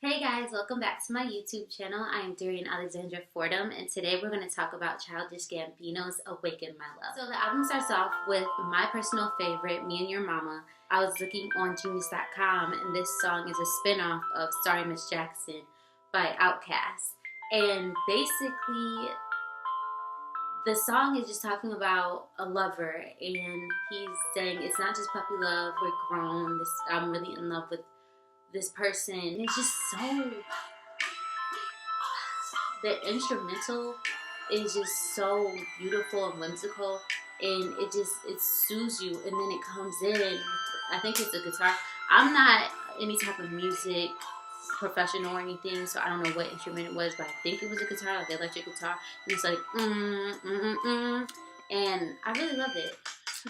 Hey guys, welcome back to my YouTube channel. I am Darian Alexandra Fordham, and today we're going to talk about Childish Gambino's Awaken My Love. So the album starts off with my personal favorite, Me and Your Mama. I was looking on Genius.com, and this song is a spin-off of Sorry Miss Jackson by Outkast. And basically, the song is just talking about a lover, and he's saying it's not just puppy love, we're grown, I'm really in love with this person. It's just so, the instrumental is just so beautiful and whimsical, and it soothes you, and then it comes in, I think it's a guitar. I'm not any type of music professional or anything, so I don't know what instrument it was, but I think it was a guitar, like an electric guitar, and it's like and I really love it.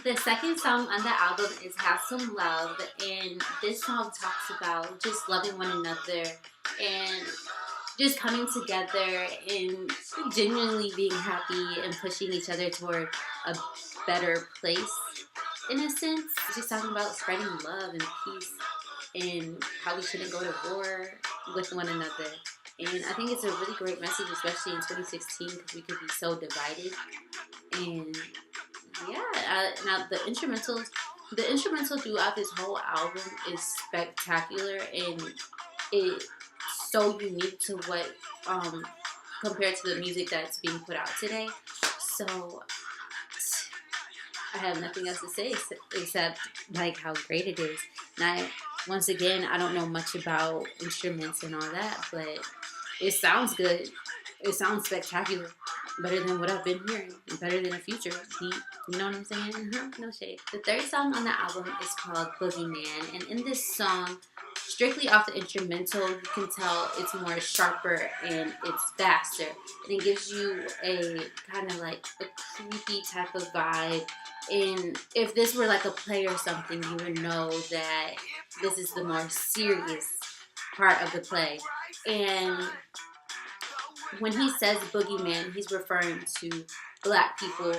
The second song on the album is Have Some Love, and this song talks about just loving one another and just coming together and genuinely being happy and pushing each other toward a better place, in a sense. It's just talking about spreading love and peace and how we shouldn't go to war with one another. And I think it's a really great message, especially in 2016, because we could be so divided. And yeah, now the instrumental throughout this whole album is spectacular, and it's so unique to what compared to the music that's being put out today. So I have nothing else to say except like how great it is. And once again, I don't know much about instruments and all that, but it sounds good. It sounds spectacular. Better than what I've been hearing. Better than a Future beat. You know what I'm saying? No shade. The third song on the album is called Boogeyman. And in this song, strictly off the instrumental, you can tell it's more sharper and it's faster. And it gives you a kind of like a creepy type of vibe. And if this were like a play or something, you would know that this is the more serious part of the play. And when he says boogeyman, he's referring to black people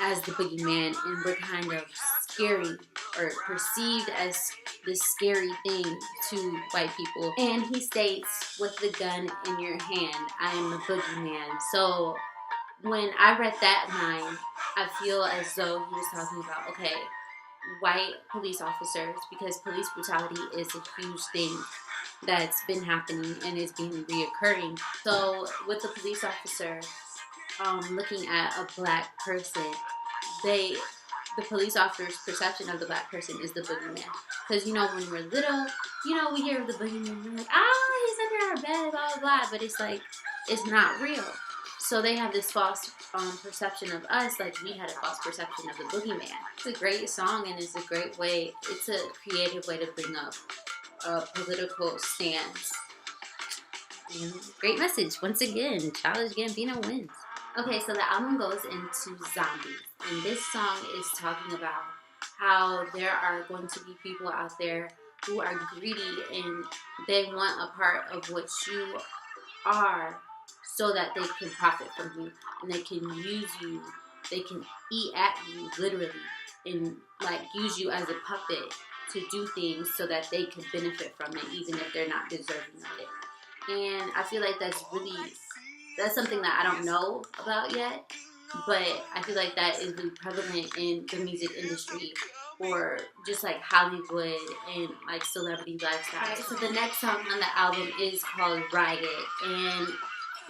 as the boogeyman, and we're kind of scary or perceived as this scary thing to white people. And he states, with the gun in your hand, I am the boogeyman. So when I read that line, I feel as though he was talking about, okay, white police officers, because police brutality is a huge thing that's been happening and is being reoccurring. So with the police officer looking at a black person, the police officer's perception of the black person is the boogeyman. Because, you know, when we're little, you know, we hear of the boogeyman, we're like, he's under our bed, blah, blah, blah. But it's like, it's not real. So they have this false perception of us, like we had a false perception of the boogeyman. It's a great song, and it's a great way, it's a creative way to bring up a political stance. And great message. Once again, Childish Gambino wins. Okay, so the album goes into zombies, and this song is talking about how there are going to be people out there who are greedy and they want a part of what you are so that they can profit from you, and they can use you, they can eat at you literally, and like use you as a puppet to do things so that they can benefit from it, even if they're not deserving of it. And I feel like that's something that I don't know about yet, but I feel like that is really prevalent in the music industry, or just like Hollywood and like celebrity lifestyle. Right, so the next song on the album is called Ride It, and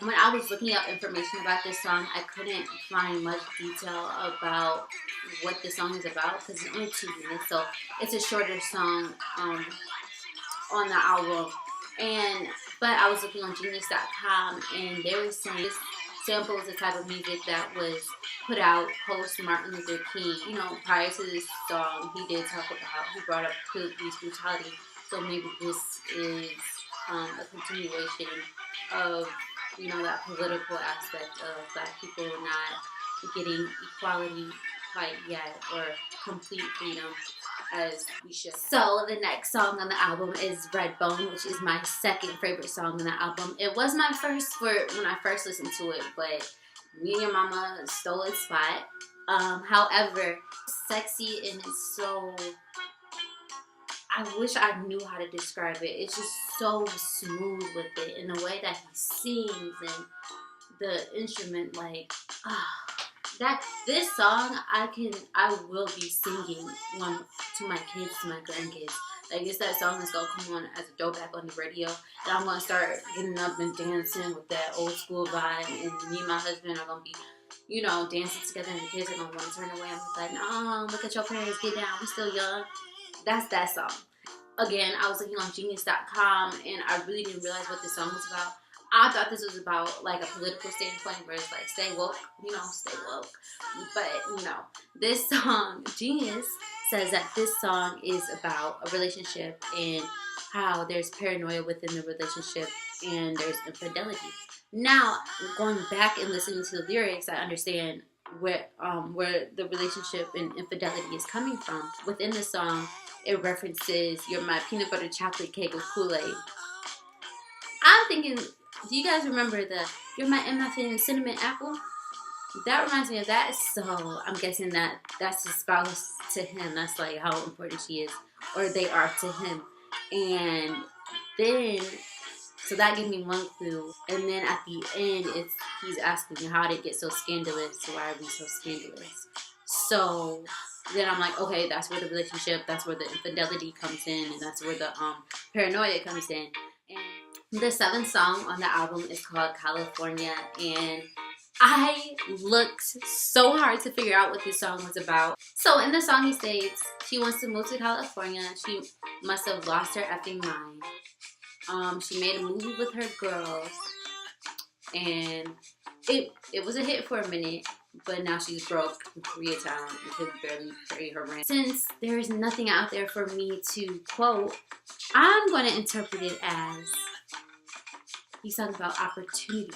when I was looking up information about this song, I couldn't find much detail about what the song is about, because it's only 2 minutes, so it's a shorter song on the album. But I was looking on Genius.com, and they were saying this sample is the type of music that was put out post Martin Luther King. You know, prior to this song, he brought up police brutality, so maybe this is a continuation of, you know, that political aspect of black people not getting equality quite yet, or complete freedom as we should. So the next song on the album is Redbone, which is my second favorite song on the album. It was my first when I first listened to it, but Me and Your Mama stole its spot. However, sexy, and it's so, I wish I knew how to describe it. It's just so smooth with it, in the way that he sings and the instrument, like, that this song I will be singing one to my kids, to my grandkids. Like, it's that song that's gonna come on as a throwback on the radio, and I'm gonna start getting up and dancing with that old school vibe, and me and my husband are gonna be, dancing together, and the kids are gonna want to turn away. I'm like, no, look at your parents, get down, we still young. That's that song. Again, I was looking on Genius.com, and I really didn't realize what this song was about. I thought this was about like a political standpoint where it's like, stay woke, stay woke. But, this song, Genius, says that this song is about a relationship and how there's paranoia within the relationship and there's infidelity. Now, going back and listening to the lyrics, I understand where the relationship and infidelity is coming from. Within the song, it references, "You're my peanut butter chocolate cake with Kool-Aid." I'm thinking, do you guys remember the "You're my MFN cinnamon apple"? That reminds me of that. So I'm guessing that's his spouse to him. That's like how important she is, or they are to him. And then, so that gave me one clue. And then at the end, he's asking me, how did it get so scandalous? Why are we so scandalous? So then I'm like, okay, that's where the relationship, that's where the infidelity comes in, and that's where the paranoia comes in. And the seventh song on the album is called California, and I looked so hard to figure out what this song was about. So in the song he states, she wants to move to California. She must have lost her effing mind. She made a movie with her girls, and it was a hit for a minute, but now she's broke in Koreatown and could barely pay her rent. Since there is nothing out there for me to quote, I'm going to interpret it as he's talking about opportunity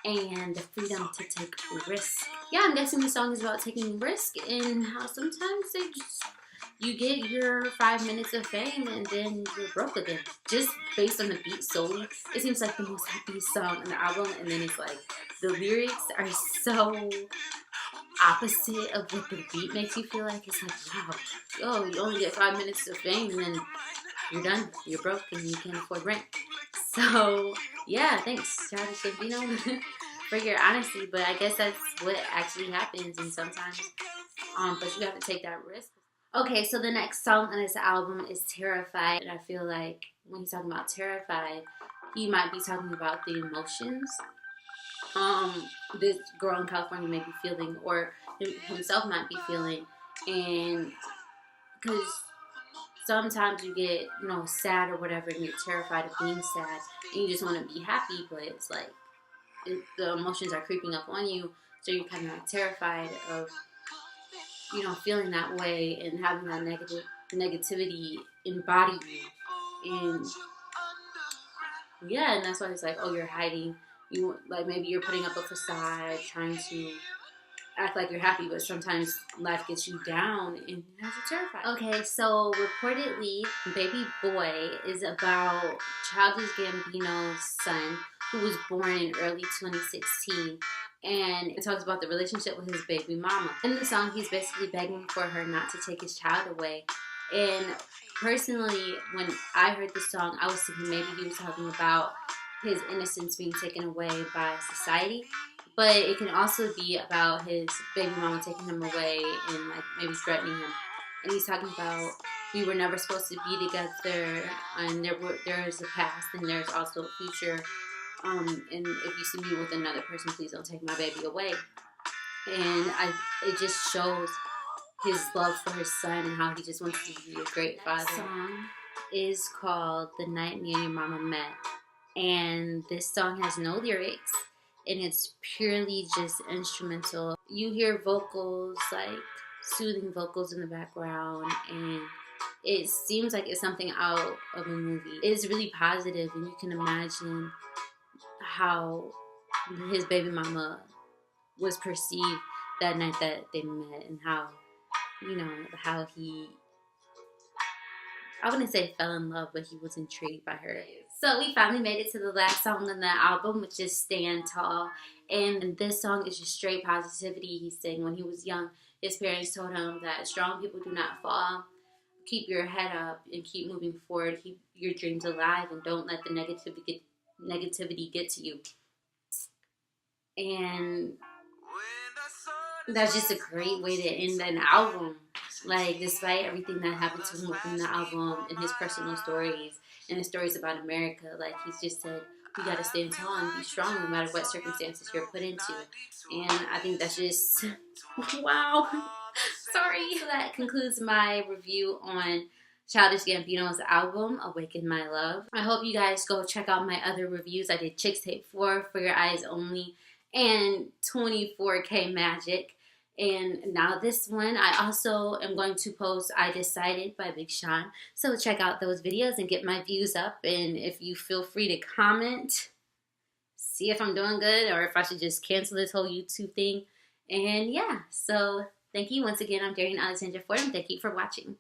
and the freedom to take risk. Yeah, I'm guessing the song is about taking risk and how sometimes you get your 5 minutes of fame and then you're broke again. Just based on the beat solely, it seems like the most happiest song on the album, and then it's like the lyrics are so opposite of what the beat makes you feel like. It's like, wow, you only get 5 minutes of fame and then you're done. You're broke and you can't afford rent. So, yeah, thanks, Childish Gambino, for your honesty. But I guess that's what actually happens, and sometimes, but you have to take that risk. Okay, so the next song on this album is Terrified. And I feel like when he's talking about Terrified, he might be talking about the emotions this girl in California may be feeling, or himself might be feeling. And because sometimes you get, sad or whatever, and you're terrified of being sad, and you just want to be happy, but it's like the emotions are creeping up on you, so you're kind of like terrified of, feeling that way and having that negativity embody you. And yeah, and that's why it's like, oh, you're hiding. Like, maybe you're putting up a facade, trying to act like you're happy, but sometimes life gets you down and you have you terrified. Okay, so reportedly, Baby Boy is about Childish Gambino's son, who was born in early 2016. And it talks about the relationship with his baby mama. In the song, he's basically begging for her not to take his child away. And personally, when I heard this song, I was thinking maybe he was talking about his innocence being taken away by society. But it can also be about his baby mama taking him away and like maybe threatening him. And he's talking about, we were never supposed to be together, and there is a past and there's also a future. And if you see me with another person, please don't take my baby away. And it just shows his love for his son and how he just wants to be a great father. The song is called "The Night Me and Your Mama Met," and this song has no lyrics, and it's purely just instrumental. You hear vocals, like soothing vocals in the background, and it seems like it's something out of a movie. It's really positive, and you can imagine how his baby mama was perceived that night that they met, and how how he, I wouldn't say fell in love, but he was intrigued by her. So we finally made it to the last song on the album, which is Stand Tall. And this song is just straight positivity. He's saying when he was young, his parents told him that strong people do not fall. keep your head up and keep moving forward. Keep your dreams alive and don't let the negativity get to you. And that's just a great way to end an album. Like, despite everything that happened to him within the album and his personal stories and the stories about America, like, he's just said, we gotta stand tall and be strong no matter what circumstances you're put into. And I think that's just, wow. Sorry. So that concludes my review on Childish Gambino's album, Awaken My Love. I hope you guys go check out my other reviews. I did Chicks Tape 4, For Your Eyes Only, and 24K Magic. And now this one, I also am going to post I Decided by Big Sean. So check out those videos and get my views up. And if you feel free to comment, see if I'm doing good or if I should just cancel this whole YouTube thing. And yeah, so thank you once again. I'm Darian Alexandra Ford, and thank you for watching.